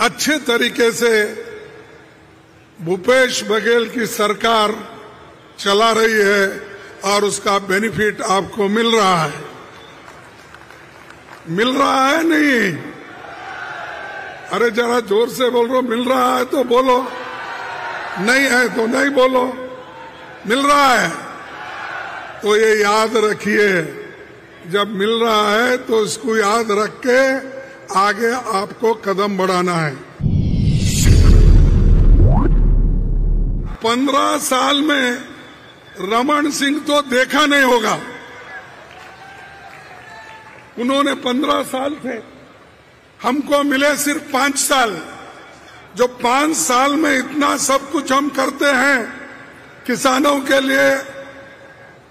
अच्छे तरीके से भूपेश बघेल की सरकार चला रही है और उसका बेनिफिट आपको मिल रहा है। मिल रहा है नहीं? अरे जरा जोर से बोल रहे, मिल रहा है तो बोलो, नहीं है तो नहीं बोलो। मिल रहा है तो ये याद रखिए, जब मिल रहा है तो इसको याद रख के आगे आपको कदम बढ़ाना है। 15 साल में रमन सिंह तो देखा नहीं होगा। उन्होंने 15 साल थे, हमको मिले सिर्फ 5 साल। जो 5 साल में इतना सब कुछ हम करते हैं किसानों के लिए,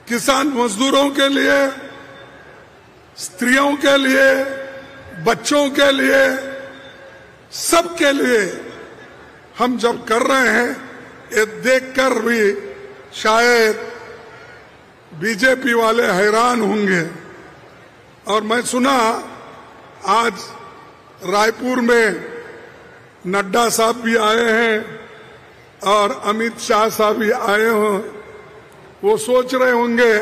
किसान मजदूरों के लिए, स्त्रियों के लिए, बच्चों के लिए, सबके लिए हम जब कर रहे हैं, ये देखकर भी शायद बीजेपी वाले हैरान होंगे। और मैं सुना आज रायपुर में नड्डा साहब भी आए हैं और अमित शाह साहब भी आए हों। वो सोच रहे होंगे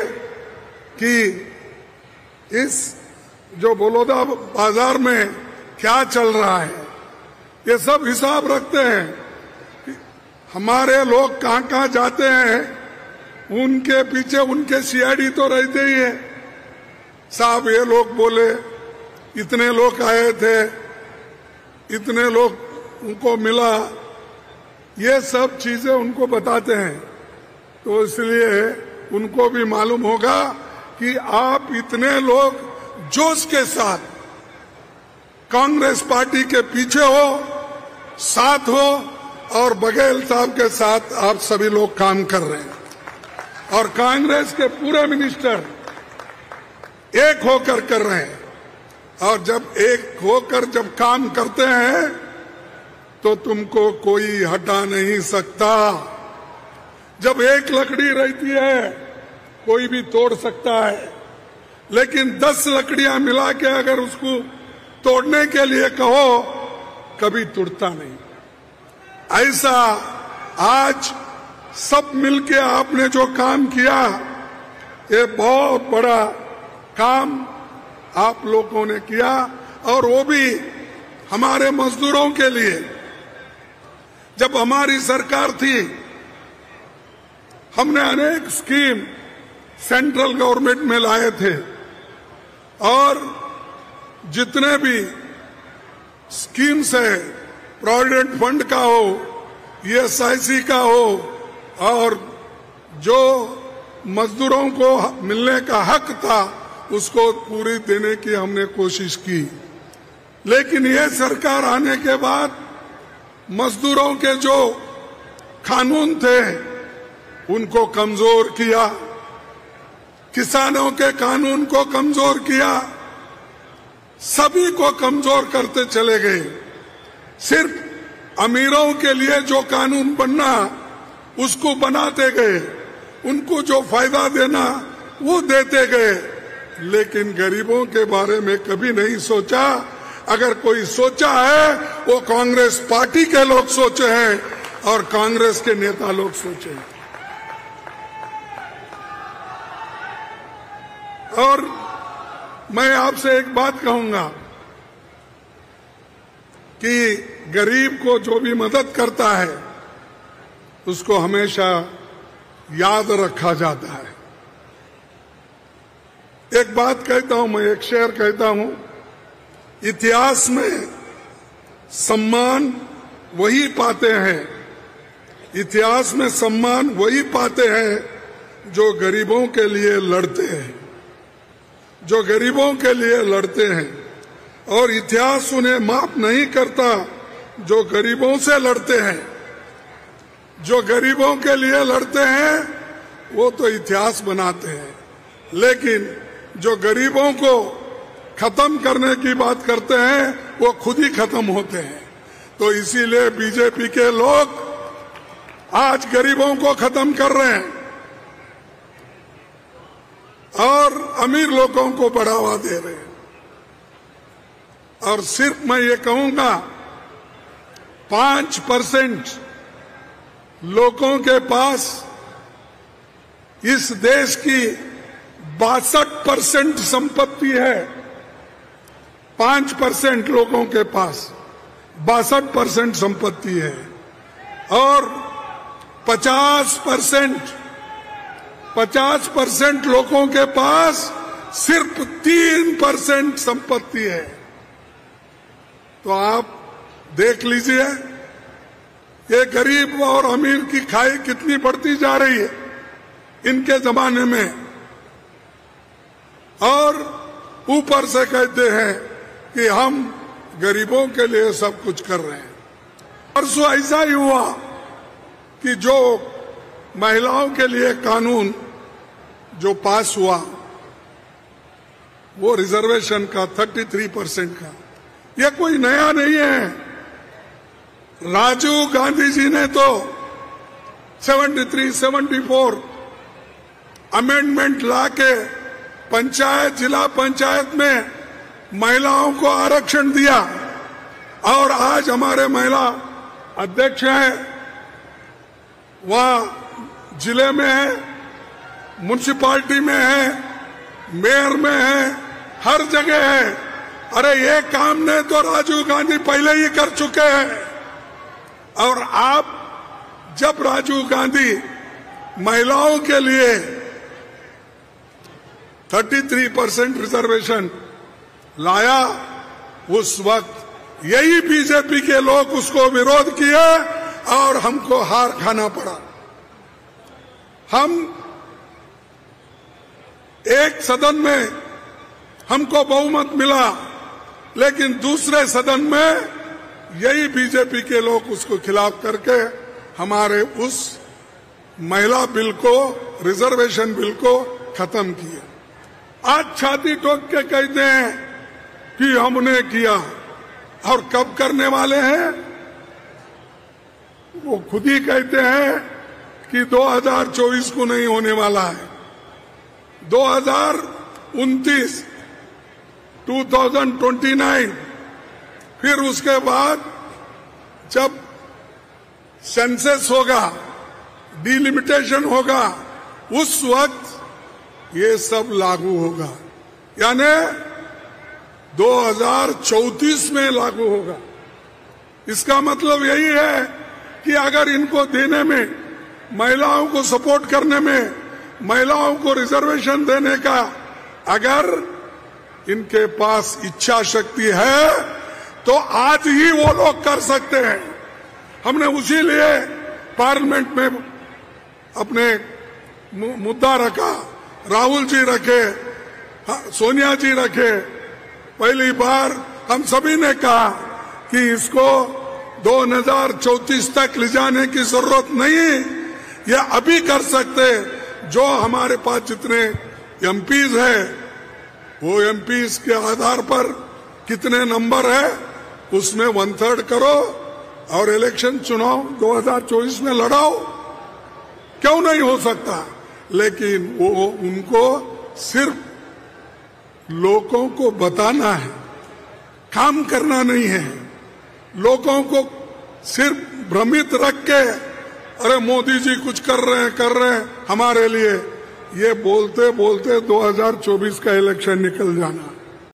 कि इस जो बलौदा बाजार में क्या चल रहा है। ये सब हिसाब रखते हैं। हमारे लोग कहां कहां जाते हैं, उनके पीछे उनके सीआईडी तो रहते ही है। साहब ये लोग बोले, इतने लोग आए थे, इतने लोग उनको मिला, ये सब चीजें उनको बताते हैं। तो इसलिए उनको भी मालूम होगा कि आप इतने लोग जोश के साथ कांग्रेस पार्टी के पीछे हो, साथ हो, और बघेल साहब के साथ आप सभी लोग काम कर रहे हैं। और कांग्रेस के पूरे मिनिस्टर एक होकर कर रहे हैं। और जब एक होकर जब काम करते हैं तो तुमको कोई हटा नहीं सकता। जब एक लकड़ी रहती है कोई भी तोड़ सकता है, लेकिन 10 लकड़ियां मिला के अगर उसको तोड़ने के लिए कहो, कभी टूटता नहीं। ऐसा आज सब मिलके आपने जो काम किया, ये बहुत बड़ा काम आप लोगों ने किया, और वो भी हमारे मजदूरों के लिए। जब हमारी सरकार थी, हमने अनेक स्कीम सेंट्रल गवर्नमेंट में लाए थे, और जितने भी स्कीम्स है, प्रोविडेंट फंड का हो, ESIC का हो, और जो मजदूरों को मिलने का हक था उसको पूरी देने की हमने कोशिश की। लेकिन ये सरकार आने के बाद मजदूरों के जो कानून थे उनको कमजोर किया, किसानों के कानून को कमजोर किया, सभी को कमजोर करते चले गए। सिर्फ अमीरों के लिए जो कानून बनना उसको बनाते गए, उनको जो फायदा देना वो देते गए, लेकिन गरीबों के बारे में कभी नहीं सोचा। अगर कोई सोचा है वो कांग्रेस पार्टी के लोग सोचे हैं और कांग्रेस के नेता लोग सोचे हैं। और मैं आपसे एक बात कहूंगा कि गरीब को जो भी मदद करता है उसको हमेशा याद रखा जाता है। एक बात कहता हूं मैं, एक शेर कहता हूं, इतिहास में सम्मान वही पाते हैं, इतिहास में सम्मान वही पाते हैं जो गरीबों के लिए लड़ते हैं, जो गरीबों के लिए लड़ते हैं। और इतिहास उन्हें माफ नहीं करता जो गरीबों से लड़ते हैं। जो गरीबों के लिए लड़ते हैं वो तो इतिहास बनाते हैं, लेकिन जो गरीबों को खत्म करने की बात करते हैं वो खुद ही खत्म होते हैं। तो इसीलिए बीजेपी के लोग आज गरीबों को खत्म कर रहे हैं और अमीर लोगों को बढ़ावा दे रहे हैं। और सिर्फ मैं ये कहूंगा 5% लोगों के पास इस देश की 62% संपत्ति है। 5% लोगों के पास 62% संपत्ति है और 50% लोगों के पास सिर्फ 3% संपत्ति है। तो आप देख लीजिए ये गरीब और अमीर की खाई कितनी बढ़ती जा रही है इनके जमाने में, और ऊपर से कहते हैं कि हम गरीबों के लिए सब कुछ कर रहे हैं। परसों ऐसा ही हुआ कि जो महिलाओं के लिए कानून जो पास हुआ वो रिजर्वेशन का 33% का, यह कोई नया नहीं है। राजीव गांधी जी ने तो 73, 74 अमेंडमेंट लाके पंचायत, जिला पंचायत में महिलाओं को आरक्षण दिया और आज हमारे महिला अध्यक्ष हैं, वहां जिले में है, म्युनिसिपालिटी में है, मेयर में है, हर जगह है। अरे ये काम ने तो राजीव गांधी पहले ही कर चुके हैं। और आप जब राजीव गांधी महिलाओं के लिए 33% रिजर्वेशन लाया, उस वक्त यही बीजेपी के लोग उसको विरोध किए और हमको हार खाना पड़ा। हम एक सदन में हमको बहुमत मिला, लेकिन दूसरे सदन में यही बीजेपी के लोग उसको खिलाफ करके हमारे उस महिला बिल को, रिजर्वेशन बिल को खत्म किया। आज छाती ठोक के कहते हैं कि हमने किया, और कब करने वाले हैं? वो खुद ही कहते हैं कि 2024 को नहीं होने वाला है, 2029, 2029, फिर उसके बाद जब सेंसस होगा, डिलिमिटेशन होगा, उस वक्त ये सब लागू होगा, यानी 2034 में लागू होगा। इसका मतलब यही है कि अगर इनको देने में, महिलाओं को सपोर्ट करने में, महिलाओं को रिजर्वेशन देने का अगर इनके पास इच्छा शक्ति है तो आज ही वो लोग कर सकते हैं। हमने उसी लिए पार्लियामेंट में अपने मुद्दा रखा, राहुल जी रखे, सोनिया जी रखे। पहली बार हम सभी ने कहा कि इसको 2034 तक ले जाने की जरूरत नहीं, ये अभी कर सकते। जो हमारे पास जितने एमपीज है, वो एमपीज के आधार पर कितने नंबर है उसमें 1/3 करो और इलेक्शन चुनाव 2024 में लड़ाओ। क्यों नहीं हो सकता? लेकिन वो उनको सिर्फ लोगों को बताना है, काम करना नहीं है। लोगों को सिर्फ भ्रमित रख के अरे मोदी जी कुछ कर रहे हैं हमारे लिए, ये बोलते बोलते 2024 का इलेक्शन निकल जाना।